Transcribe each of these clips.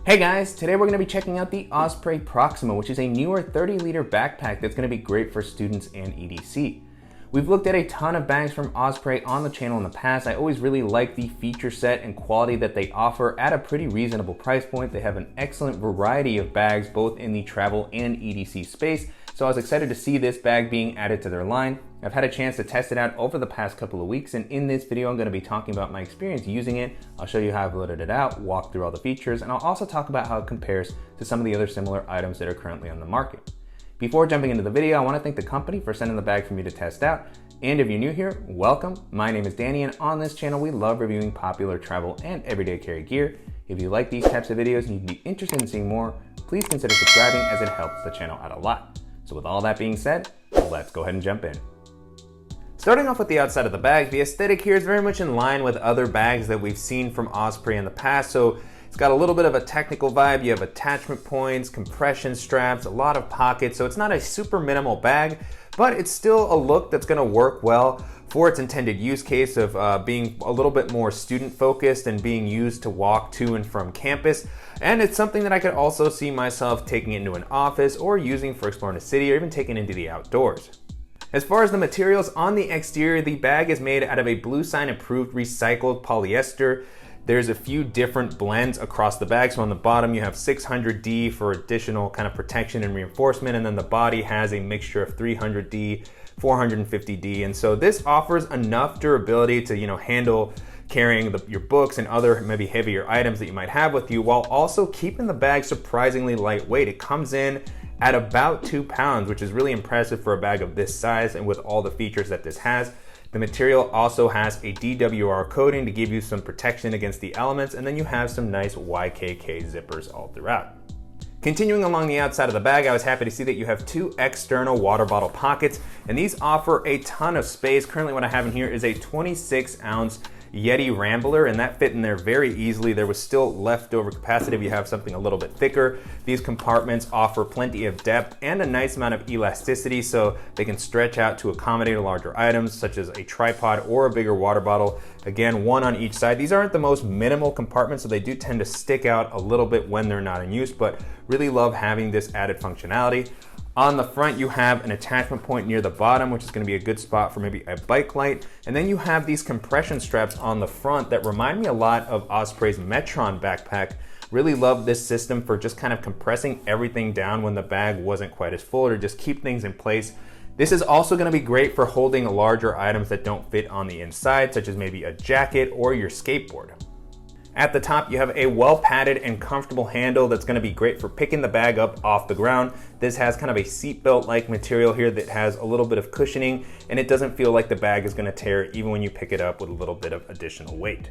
Hey guys, today we're going to be checking out the Osprey Proxima, which is a newer 30-liter backpack that's going to be great for students and EDC. We've looked at a ton of bags from Osprey on the channel in the past. I always really like the feature set and quality that they offer at a pretty reasonable price point. They have an excellent variety of bags both in the travel and EDC space, so I was excited to see this bag being added to their line. I've had a chance to test it out over the past couple of weeks, and in this video I'm going to be talking about my experience using it. I'll show you how I've loaded it out, walk through all the features, and I'll also talk about how it compares to some of the other similar items that are currently on the market. Before jumping into the video, I want to thank the company for sending the bag for me to test out. And if you're new here, welcome. My name is Danny, and on this channel we love reviewing popular travel and everyday carry gear. If you like these types of videos and you'd be interested in seeing more, please consider subscribing as it helps the channel out a lot. So with all that being said, let's go ahead and jump in. Starting off with the outside of the bag, the aesthetic here is very much in line with other bags that we've seen from Osprey in the past. So it's got a little bit of a technical vibe. You have attachment points, compression straps, a lot of pockets. So it's not a super minimal bag, but it's still a look that's gonna work well for its intended use case of being a little bit more student focused and being used to walk to and from campus. And it's something that I could also see myself taking into an office or using for exploring a city or even taking into the outdoors. As far as the materials on the exterior, the bag is made out of a Blue Sign approved recycled polyester. There's a few different blends across the bag. So on the bottom you have 600D for additional kind of protection and reinforcement, and then the body has a mixture of 300D, 450D, and so this offers enough durability to handle carrying your books and other maybe heavier items that you might have with you, while also keeping the bag surprisingly lightweight. It comes in at about 2 pounds, which is really impressive for a bag of this size and with all the features that this has. The material also has a DWR coating to give you some protection against the elements, and then you have some nice YKK zippers all throughout. Continuing along the outside of the bag, I was happy to see that you have 2 external water bottle pockets, and these offer a ton of space. Currently what I have in here is a 26-ounce Yeti Rambler, and that fit in there very easily. There was still leftover capacity if you have something a little bit thicker. These compartments offer plenty of depth and a nice amount of elasticity, so they can stretch out to accommodate larger items such as a tripod or a bigger water bottle. Again, one on each side. These aren't the most minimal compartments, so they do tend to stick out a little bit when they're not in use, but really love having this added functionality. On the front, you have an attachment point near the bottom, which is going to be a good spot for maybe a bike light. And then you have these compression straps on the front that remind me a lot of Osprey's Metron backpack. Really love this system for just kind of compressing everything down when the bag wasn't quite as full, or just keep things in place. This is also going to be great for holding larger items that don't fit on the inside, such as maybe a jacket or your skateboard. At the top, you have a well-padded and comfortable handle that's going to be great for picking the bag up off the ground. This has kind of a seatbelt-like material here that has a little bit of cushioning, and it doesn't feel like the bag is going to tear even when you pick it up with a little bit of additional weight.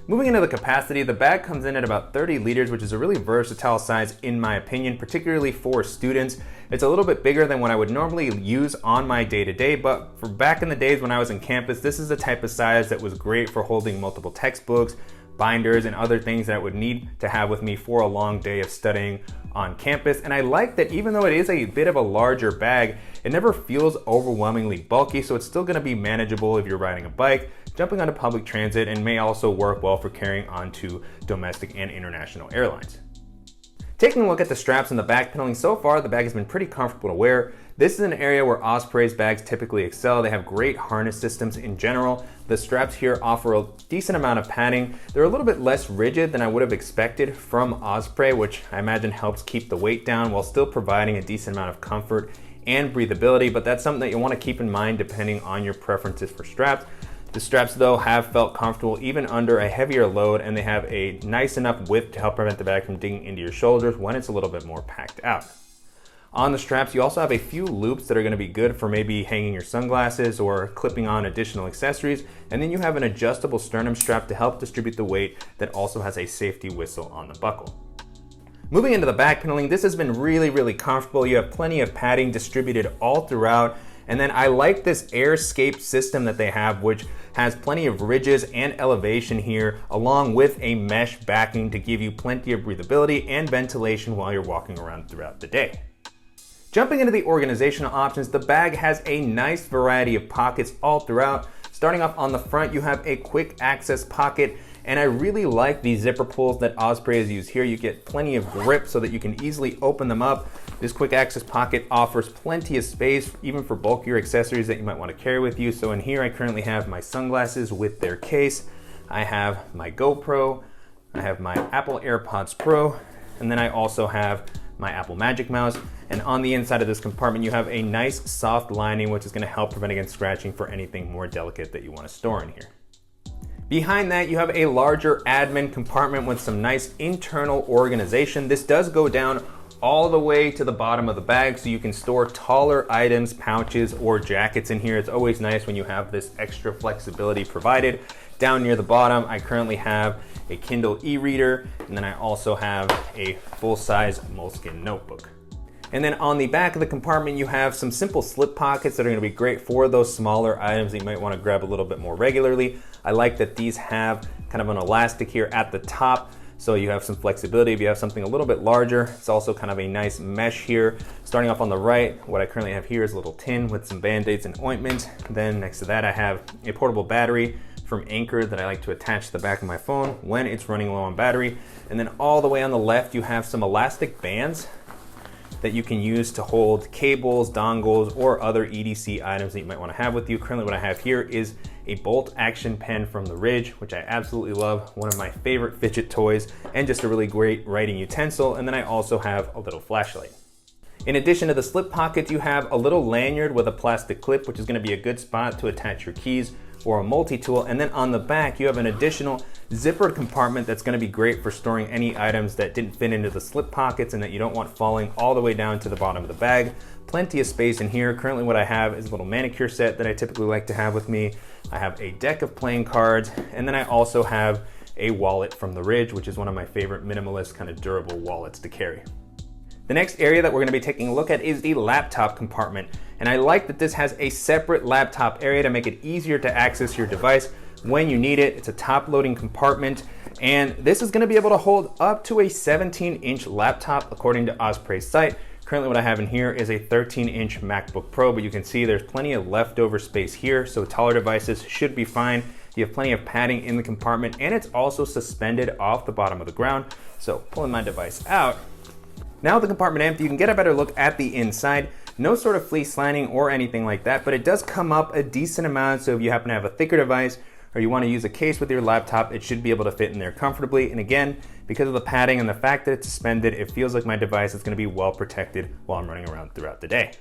Moving into the capacity, the bag comes in at about 30 liters, which is a really versatile size in my opinion, particularly for students. It's a little bit bigger than what I would normally use on my day-to-day, but for back in the days when I was in campus, this is the type of size that was great for holding multiple textbooks, binders, and other things that I would need to have with me for a long day of studying on campus. And I like that even though it is a bit of a larger bag, it never feels overwhelmingly bulky, so it's still going to be manageable if you're riding a bike, jumping onto public transit, and may also work well for carrying onto domestic and international airlines. Taking a look at the straps and the back paneling, so far the bag has been pretty comfortable to wear. This is an area where Osprey's bags typically excel. They have great harness systems in general. The straps here offer a decent amount of padding. They're a little bit less rigid than I would have expected from Osprey, which I imagine helps keep the weight down while still providing a decent amount of comfort and breathability, but that's something that you want to keep in mind depending on your preferences for straps. The straps though have felt comfortable even under a heavier load, and they have a nice enough width to help prevent the bag from digging into your shoulders when it's a little bit more packed out. On the straps, you also have a few loops that are going to be good for maybe hanging your sunglasses or clipping on additional accessories, and then you have an adjustable sternum strap to help distribute the weight that also has a safety whistle on the buckle. Moving into the back paneling, this has been really comfortable. You have plenty of padding distributed all throughout. And then I like this airscape system that they have, which has plenty of ridges and elevation here, along with a mesh backing to give you plenty of breathability and ventilation while you're walking around throughout the day. Jumping into the organizational options, the bag has a nice variety of pockets all throughout. Starting off on the front, you have a quick access pocket And I really like the zipper pulls that Osprey has used here. You get plenty of grip so that you can easily open them up. This quick access pocket offers plenty of space, even for bulkier accessories that you might want to carry with you. So in here, I currently have my sunglasses with their case. I have my GoPro, I have my Apple AirPods Pro, and then I also have my Apple Magic Mouse. And on the inside of this compartment, you have a nice soft lining, which is going to help prevent against scratching for anything more delicate that you want to store in here. Behind that, you have a larger admin compartment with some nice internal organization. This does go down all the way to the bottom of the bag, so you can store taller items, pouches, or jackets in here. It's always nice when you have this extra flexibility provided. Down near the bottom, I currently have a Kindle e-reader, and then I also have a full-size moleskin notebook. And then on the back of the compartment, you have some simple slip pockets that are going to be great for those smaller items that you might want to grab a little bit more regularly. I like that these have kind of an elastic here at the top, so you have some flexibility if you have something a little bit larger. It's also kind of a nice mesh here. Starting off on the right, what I currently have here is a little tin with some Band-Aids and ointment. Then next to that, I have a portable battery from Anchor that I like to attach to the back of my phone when it's running low on battery. And then all the way on the left, you have some elastic bands that you can use to hold cables, dongles, or other EDC items that you might want to have with you. Currently what I have here is a bolt action pen from the Ridge, which I absolutely love, one of my favorite fidget toys, and just a really great writing utensil. And then I also have a little flashlight. In addition to the slip pocket, you have a little lanyard with a plastic clip, which is going to be a good spot to attach your keys or a multi-tool. And then on the back, you have an additional zippered compartment that's going to be great for storing any items that didn't fit into the slip pockets and that you don't want falling all the way down to the bottom of the bag. Plenty of space in here. Currently what I have is a little manicure set that I typically like to have with me. I have a deck of playing cards, and then I also have a wallet from the Ridge, which is one of my favorite minimalist kind of durable wallets to carry. The next area that we're going to be taking a look at is the laptop compartment. And I like that this has a separate laptop area to make it easier to access your device when you need it. It's a top loading compartment, and this is going to be able to hold up to a 17-inch laptop according to Osprey's site. Currently what I have in here is a 13-inch MacBook Pro, but you can see there's plenty of leftover space here, so taller devices should be fine. You have plenty of padding in the compartment, and it's also suspended off the bottom of the ground. So pulling my device out, now with the compartment empty, you can get a better look at the inside. No sort of fleece lining or anything like that, but it does come up a decent amount, so if you happen to have a thicker device or you want to use a case with your laptop, it should be able to fit in there comfortably. And again, because of the padding and the fact that it's suspended, it feels like my device is going to be well protected while I'm running around throughout the day.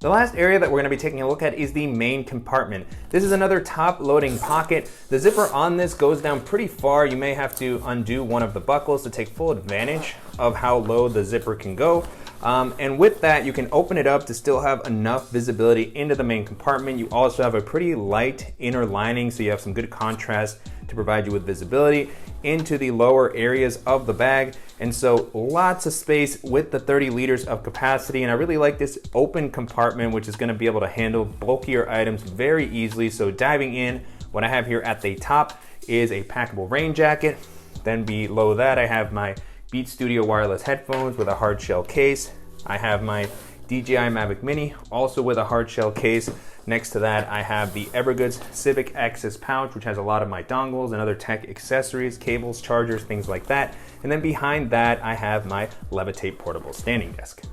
The last area that we're going to be taking a look at is the main compartment. This is another top loading pocket. The zipper on this goes down pretty far. You may have to undo one of the buckles to take full advantage of how low the zipper can go. And with that, you can open it up to still have enough visibility into the main compartment. You also have a pretty light inner lining, so you have some good contrast to provide you with visibility into the lower areas of the bag. And so lots of space with the 30 liters of capacity. And I really like this open compartment, which is going to be able to handle bulkier items very easily. So diving in, what I have here at the top is a packable rain jacket. Then below that, I have my Beat Studio wireless headphones with a hard shell case. I have my DJI Mavic Mini, also with a hard shell case. Next to that, I have the Evergoods Civic Access pouch, which has a lot of my dongles and other tech accessories, cables, chargers, things like that. And then behind that, I have my Levitate portable standing desk.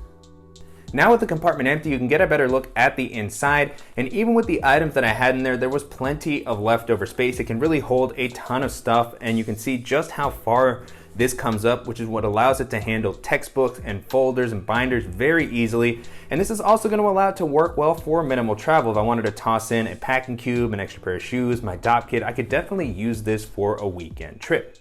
Now with the compartment empty, you can get a better look at the inside. And even with the items that I had in there, there was plenty of leftover space. It can really hold a ton of stuff, and you can see just how far this comes up, which is what allows it to handle textbooks and folders and binders very easily. And this is also going to allow it to work well for minimal travel. If I wanted to toss in a packing cube, an extra pair of shoes, my dop kit, I could definitely use this for a weekend trip.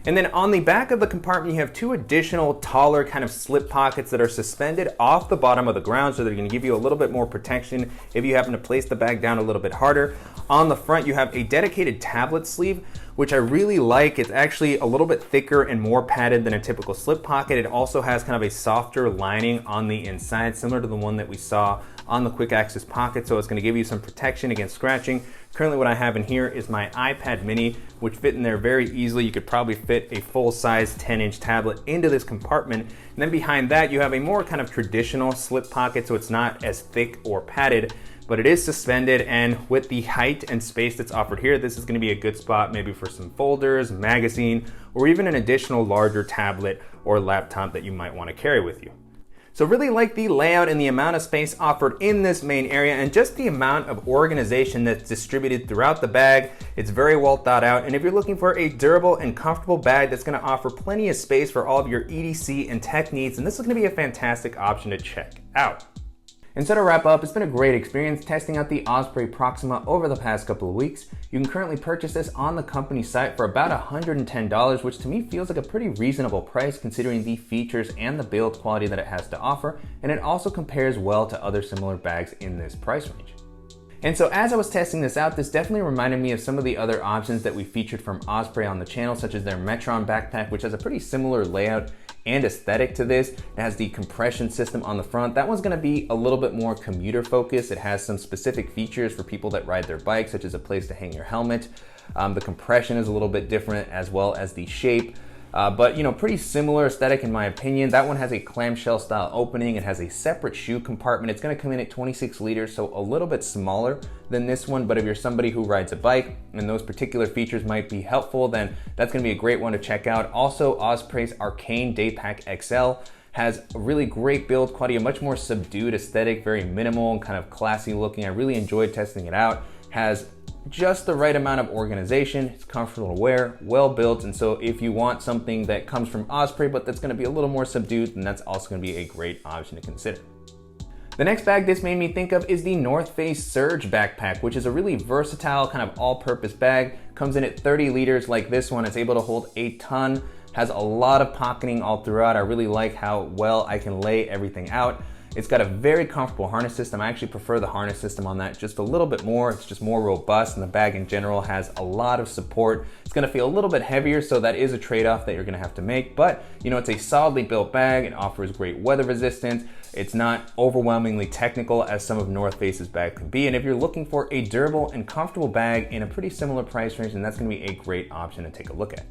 And then on the back of the compartment, you have two additional taller kind of slip pockets that are suspended off the bottom of the ground, so they're going to give you a little bit more protection if you happen to place the bag down a little bit harder. On the front, you have a dedicated tablet sleeve, which I really like. It's actually a little bit thicker and more padded than a typical slip pocket. It also has kind of a softer lining on the inside, similar to the one that we saw on the quick access pocket, so it's going to give you some protection against scratching. Currently what I have in here is my iPad mini, which fit in there very easily. You could probably fit a full-size 10-inch tablet into this compartment. And then behind that, you have a more kind of traditional slip pocket, so it's not as thick or padded. but it is suspended, and with the height and space that's offered here, this is going to be a good spot maybe for some folders, magazine, or even an additional larger tablet or laptop that you might want to carry with you. So really like the layout and the amount of space offered in this main area, and just the amount of organization that's distributed throughout the bag. It's very well thought out, and if you're looking for a durable and comfortable bag that's going to offer plenty of space for all of your EDC and tech needs, and this is going to be a fantastic option to check out. And so to wrap up, it's been a great experience testing out the Osprey Proxima over the past couple of weeks. You can currently purchase this on the company site for about $110, which to me feels like a pretty reasonable price considering the features and the build quality that it has to offer, and it also compares well to other similar bags in this price range. And so as I was testing this out, this definitely reminded me of some of the other options that we featured from Osprey on the channel, such as their Metron backpack, which has a pretty similar layout and aesthetic to this. It has the compression system on the front. That one's gonna be a little bit more commuter focused. It has some specific features for people that ride their bike, such as a place to hang your helmet. The compression is a little bit different, as well as the shape. But pretty similar aesthetic in my opinion. That one has a clamshell style opening. It has a separate shoe compartment. It's gonna come in at 26 liters, so a little bit smaller than this one, but if you're somebody who rides a bike and those particular features might be helpful, then that's gonna be a great one to check out. Also, Osprey's Arcane Daypack XL has a really great build quality, a much more subdued aesthetic, very minimal and kind of classy looking. I really enjoyed testing it out. Has just the right amount of organization. It's comfortable to wear, well built, and so if you want something that comes from Osprey but that's going to be a little more subdued, then that's also going to be a great option to consider. The next bag this made me think of is the North Face Surge backpack, which is a really versatile kind of all-purpose bag. Comes in at 30 liters like this one. It's able to hold a ton, has a lot of pocketing all throughout. I really like how well I can lay everything out. It's got a very comfortable harness system. I actually prefer the harness system on that just a little bit more. It's just more robust, and the bag in general has a lot of support. It's gonna feel a little bit heavier, so that is a trade-off that you're gonna have to make, but it's a solidly built bag. It offers great weather resistance. It's not overwhelmingly technical as some of North Face's bag can be, and if you're looking for a durable and comfortable bag in a pretty similar price range, then that's gonna be a great option to take a look at.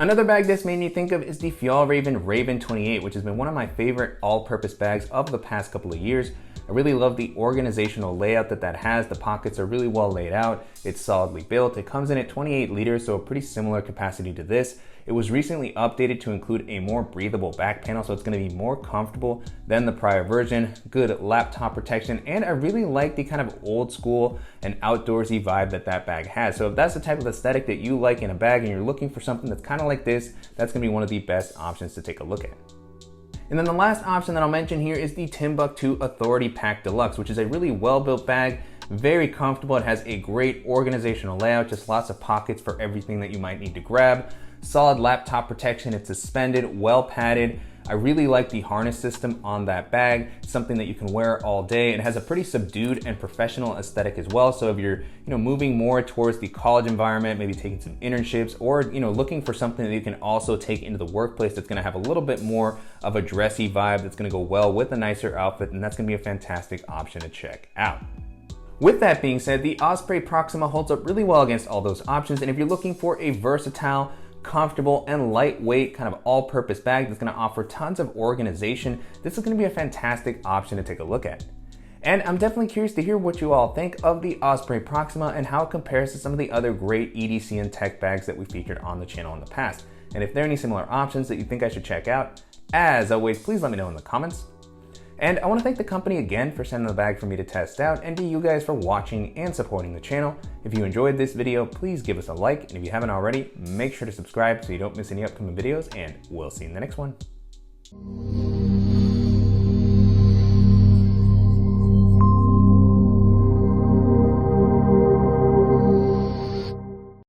Another bag this made me think of is the Fjallraven Raven 28, which has been one of my favorite all-purpose bags of the past couple of years. I really love the organizational layout that has. The pockets are really well laid out. It's solidly built. It comes in at 28 liters, so a pretty similar capacity to this. It was recently updated to include a more breathable back panel, so it's going to be more comfortable than the prior version. Good laptop protection, and I really like the kind of old school and outdoorsy vibe that bag has. So if that's the type of aesthetic that you like in a bag and you're looking for something that's kind of like this, that's going to be one of the best options to take a look at. And then the last option that I'll mention here is the Timbuk2 Authority Pack Deluxe, which is a really well-built bag, very comfortable. It has a great organizational layout, just lots of pockets for everything that you might need to grab. Solid laptop protection, it's suspended, well padded. I really like the harness system on that bag, something that you can wear all day. It has a pretty subdued and professional aesthetic as well. So if you're moving more towards the college environment, maybe taking some internships, or looking for something that you can also take into the workplace that's gonna have a little bit more of a dressy vibe that's gonna go well with a nicer outfit, and that's gonna be a fantastic option to check out. With that being said, the Osprey Proxima holds up really well against all those options, and if you're looking for a versatile, comfortable and lightweight kind of all-purpose bag that's going to offer tons of organization, this is going to be a fantastic option to take a look at. And I'm definitely curious to hear what you all think of the Osprey Proxima and how it compares to some of the other great EDC and tech bags that we featured on the channel in the past. And if there are any similar options that you think I should check out, as always, please let me know in the comments. And I want to thank the company again for sending the bag for me to test out, and to you guys for watching and supporting the channel. If you enjoyed this video, please give us a like, and if you haven't already, make sure to subscribe so you don't miss any upcoming videos, and we'll see you in the next one.